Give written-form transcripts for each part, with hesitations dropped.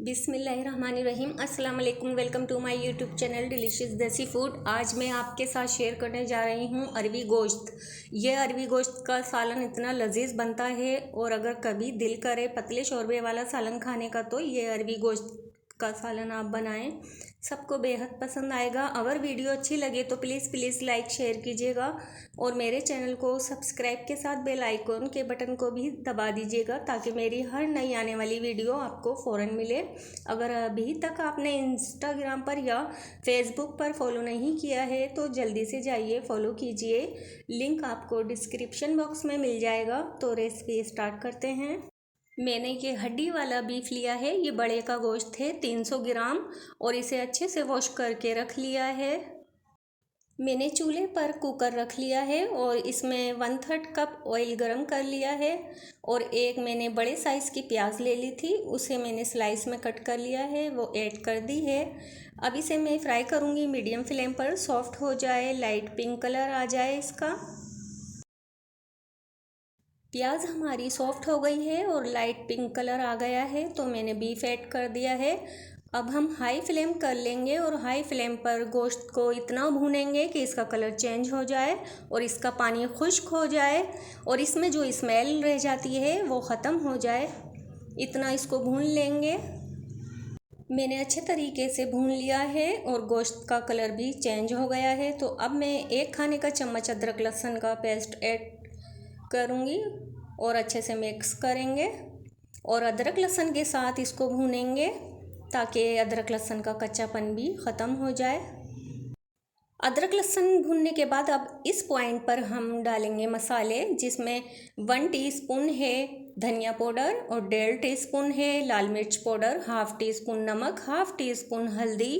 बिस्मिल्लाहिर्रहमानिर्रहीम। अस्सलाम वालेकुम। Welcome to my YouTube channel delicious desi food. आज मैं आपके साथ शेयर करने जा रही हूँ अरबी गोश्त। ये अरबी गोश्त का सालन इतना लजीज बनता है और अगर कभी दिल करे पतले शोरबे वाला सालन खाने का तो ये अरबी गोश्त का सालन आप बनाएं, सबको बेहद पसंद आएगा। अगर वीडियो अच्छी लगे तो प्लीज़ लाइक शेयर कीजिएगा और मेरे चैनल को सब्सक्राइब के साथ बेल आइकॉन के बटन को भी दबा दीजिएगा ताकि मेरी हर नई आने वाली वीडियो आपको फ़ौरन मिले। अगर अभी तक आपने इंस्टाग्राम पर या फेसबुक पर फॉलो नहीं किया है तो जल्दी से जाइए फॉलो कीजिए, लिंक आपको डिस्क्रिप्शन बॉक्स में मिल जाएगा। तो रेसिपी स्टार्ट करते हैं। मैंने ये हड्डी वाला बीफ लिया है, ये बड़े का गोश्त है 300 ग्राम और इसे अच्छे से वॉश करके रख लिया है। मैंने चूल्हे पर कुकर रख लिया है और इसमें 1/3 कप ऑयल गरम कर लिया है और एक मैंने बड़े साइज़ की प्याज ले ली थी, उसे मैंने स्लाइस में कट कर लिया है, वो ऐड कर दी है। अब इसे मैं फ्राई करूँगी मीडियम फ्लेम पर, सॉफ्ट हो जाए, लाइट पिंक कलर आ जाए इसका। प्याज हमारी सॉफ्ट हो गई है और लाइट पिंक कलर आ गया है तो मैंने बीफ ऐड कर दिया है। अब हम हाई फ्लेम कर लेंगे और हाई फ्लेम पर गोश्त को इतना भूनेंगे कि इसका कलर चेंज हो जाए और इसका पानी खुश्क हो जाए और इसमें जो स्मेल रह जाती है वो ख़त्म हो जाए, इतना इसको भून लेंगे। मैंने अच्छे तरीके से भून लिया है और गोश्त का कलर भी चेंज हो गया है। तो अब मैं 1 खाने का चम्मच अदरक लहसुन का पेस्ट ऐड करूँगी और अच्छे से मिक्स करेंगे और अदरक लहसुन के साथ इसको भूनेंगे ताकि अदरक लहसुन का कच्चापन भी ख़त्म हो जाए। अदरक लहसुन भूनने के बाद अब इस पॉइंट पर हम डालेंगे मसाले, जिसमें 1 टीस्पून है धनिया पाउडर और 1.5 टीस्पून है लाल मिर्च पाउडर, 1/2 टीस्पून नमक, 1/2 टीस्पून हल्दी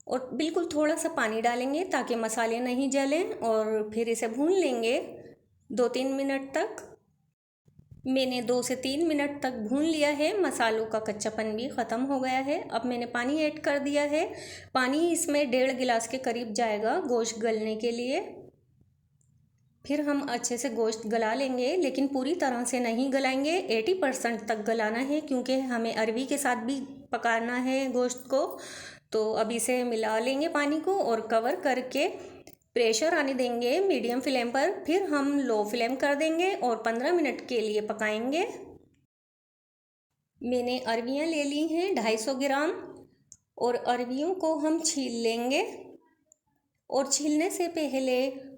और बिल्कुल थोड़ा सा पानी डालेंगे ताकि मसाले नहीं जलें और फिर इसे भून लेंगे 2-3 मिनट तक। मैंने 2 से 3 मिनट तक भून लिया है, मसालों का कच्चापन भी ख़त्म हो गया है। अब मैंने पानी ऐड कर दिया है, पानी इसमें 1.5 गिलास के करीब जाएगा गोश्त गलने के लिए। फिर हम अच्छे से गोश्त गला लेंगे, लेकिन पूरी तरह से नहीं गलाएंगे, 80% तक गलाना है क्योंकि हमें अरबी के साथ भी पकाना है गोश्त को। तो अब इसे मिला लेंगे पानी को और कवर करके प्रेशर आने देंगे मीडियम फ्लेम पर, फिर हम लो फ्लेम कर देंगे और 15 मिनट के लिए पकाएंगे। मैंने अरबियाँ ले ली हैं 250 ग्राम और अरबियों को हम छील लेंगे और छीलने से पहले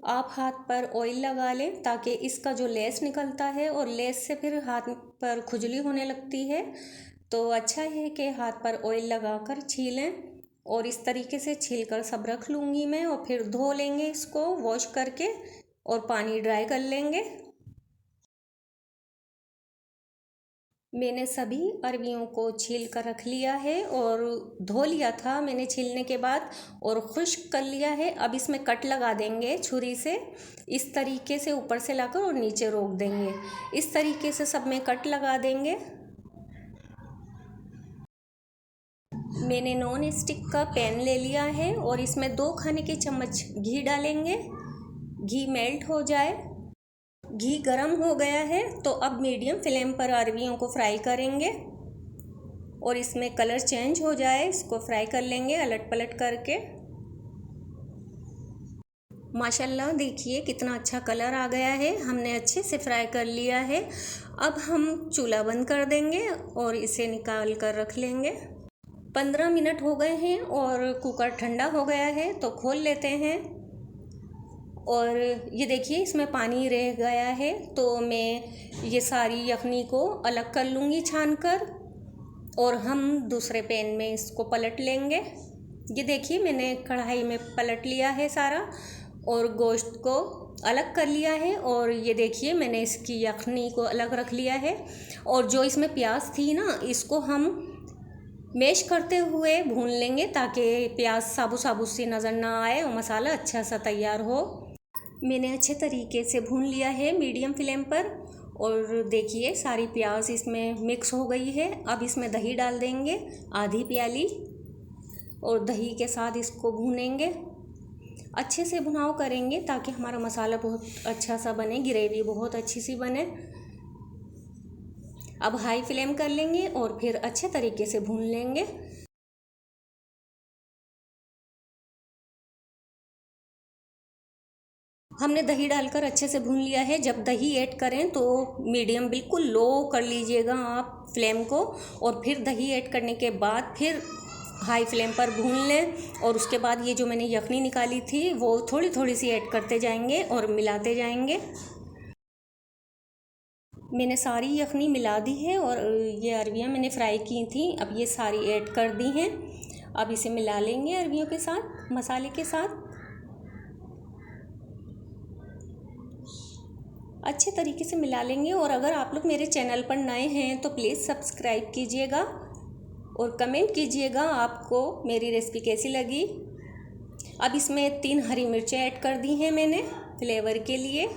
आप हाथ पर ऑयल लगा लें ताकि इसका जो लेस निकलता है और लेस से फिर हाथ पर खुजली होने लगती है, तो अच्छा है कि हाथ पर ऑयल लगाकर छीलें। और इस तरीके से छीलकर सब रख लूँगी मैं और फिर धो लेंगे इसको वॉश करके और पानी ड्राई कर लेंगे। मैंने सभी अरबियों को छील कर रख लिया है और धो लिया था मैंने छीलने के बाद और खुश्क कर लिया है। अब इसमें कट लगा देंगे छुरी से, इस तरीके से ऊपर से लाकर और नीचे रोक देंगे, इस तरीके से सब में कट लगा देंगे। मैंने नॉन स्टिक का पैन ले लिया है और इसमें 2 खाने के चम्मच घी डालेंगे। घी मेल्ट हो जाए, घी गरम हो गया है तो अब मीडियम फ्लेम पर अरबियों को फ्राई करेंगे और इसमें कलर चेंज हो जाए इसको फ्राई कर लेंगे अलट पलट करके। माशाल्लाह देखिए कितना अच्छा कलर आ गया है, हमने अच्छे से फ्राई कर लिया है। अब हम चूल्हा बंद कर देंगे और इसे निकाल कर रख लेंगे। 15 मिनट हो गए हैं और कुकर ठंडा हो गया है तो खोल लेते हैं और ये देखिए इसमें पानी रह गया है तो मैं ये सारी यखनी को अलग कर लूँगी छान कर और हम दूसरे पैन में इसको पलट लेंगे। ये देखिए मैंने कढ़ाई में पलट लिया है सारा और गोश्त को अलग कर लिया है और ये देखिए मैंने इसकी यखनी को अलग रख लिया है और जो इसमें प्याज थी ना, इसको हम मैश करते हुए भून लेंगे ताकि प्याज साबुत साबुत सी नज़र ना आए और मसाला अच्छा सा तैयार हो। मैंने अच्छे तरीके से भून लिया है मीडियम फ्लेम पर और देखिए सारी प्याज इसमें मिक्स हो गई है। अब इसमें दही डाल देंगे आधी प्याली और दही के साथ इसको भूनेंगे, अच्छे से भुनाव करेंगे ताकि हमारा मसाला बहुत अच्छा सा बने, ग्रेवी बहुत अच्छी सी बने। अब हाई फ्लेम कर लेंगे और फिर अच्छे तरीके से भून लेंगे। हमने दही डालकर अच्छे से भून लिया है। जब दही ऐड करें तो मीडियम बिल्कुल लो कर लीजिएगा आप फ्लेम को, और फिर दही ऐड करने के बाद फिर हाई फ्लेम पर भून लें। और उसके बाद ये जो मैंने यखनी निकाली थी वो थोड़ी थोड़ी सी ऐड करते जाएंगे और मिलाते जाएंगे। मैंने सारी यखनी मिला दी है और ये अरबियाँ मैंने फ्राई की थी, अब ये सारी ऐड कर दी हैं। अब इसे मिला लेंगे अरबियों के साथ, मसाले के साथ अच्छे तरीके से मिला लेंगे। और अगर आप लोग मेरे चैनल पर नए हैं तो प्लीज़ सब्सक्राइब कीजिएगा और कमेंट कीजिएगा आपको मेरी रेसिपी कैसी लगी। अब इसमें 3 हरी मिर्चें ऐड कर दी हैं मैंने फ्लेवर के लिए।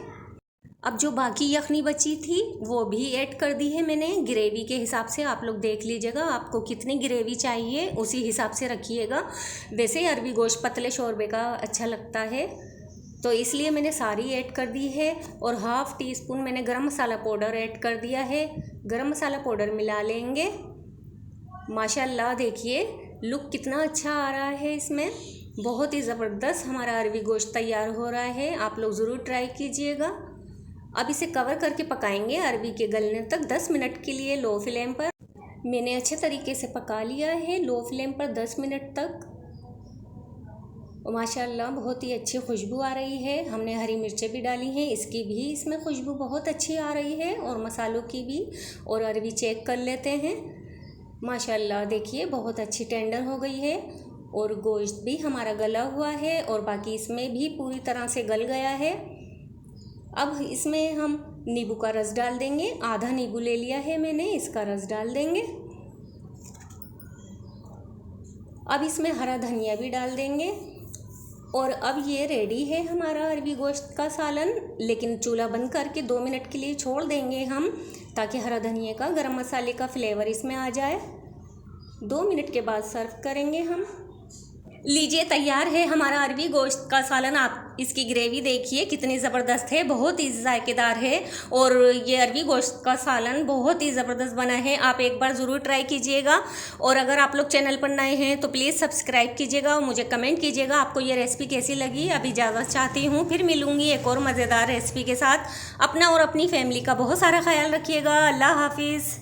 अब जो बाकी यखनी बची थी वो भी ऐड कर दी है मैंने। ग्रेवी के हिसाब से आप लोग देख लीजिएगा, आपको कितनी ग्रेवी चाहिए उसी हिसाब से रखिएगा। वैसे अरबी गोश्त पतले शोरबे का अच्छा लगता है तो इसलिए मैंने सारी ऐड कर दी है। और हाफ़ टी स्पून मैंने गरम मसाला पाउडर ऐड कर दिया है। गरम मसाला पाउडर मिला लेंगे। माशाल्लाह देखिए लुक कितना अच्छा आ रहा है इसमें, बहुत ही ज़बरदस्त हमारा अरबी गोश्त तैयार हो रहा है। आप लोग ज़रूर ट्राई कीजिएगा। अब इसे कवर करके पकाएंगे अरबी के गलने तक 10 मिनट के लिए लो फ्लेम पर। मैंने अच्छे तरीके से पका लिया है लो फ्लेम पर 10 मिनट तक। माशाल्लाह बहुत ही अच्छी खुशबू आ रही है। हमने हरी मिर्चें भी डाली हैं, इसकी भी इसमें खुशबू बहुत अच्छी आ रही है, और मसालों की भी। और अरबी चेक कर लेते हैं। माशाल्लाह देखिए बहुत अच्छी टेंडर हो गई है और गोश्त भी हमारा गला हुआ है और बाकी इसमें भी पूरी तरह से गल गया है। अब इसमें हम नींबू का रस डाल देंगे। आधा नींबू ले लिया है मैंने, इसका रस डाल देंगे। अब इसमें हरा धनिया भी डाल देंगे। और अब ये रेडी है हमारा अरबी गोश्त का सालन। लेकिन चूल्हा बंद करके 2 मिनट के लिए छोड़ देंगे हम, ताकि हरा धनिया का गरम मसाले का फ्लेवर इसमें आ जाए। 2 मिनट के बाद सर्व करेंगे हम। लीजिए तैयार है हमारा अरबी गोश्त का सालन। आप इसकी ग्रेवी देखिए कितनी ज़बरदस्त है, बहुत ही जायकेदार है। और ये अरबी गोश्त का सालन बहुत ही ज़बरदस्त बना है। आप एक बार ज़रूर ट्राई कीजिएगा। और अगर आप लोग चैनल पर नए हैं तो प्लीज़ सब्सक्राइब कीजिएगा और मुझे कमेंट कीजिएगा आपको ये रेसिपी कैसी लगी। अब इजाज़त चाहती हूँ, फिर मिलूँगी एक और मज़ेदार रेसिपी के साथ। अपना और अपनी फैमिली का बहुत सारा ख्याल रखिएगा। अल्लाह हाफिज़।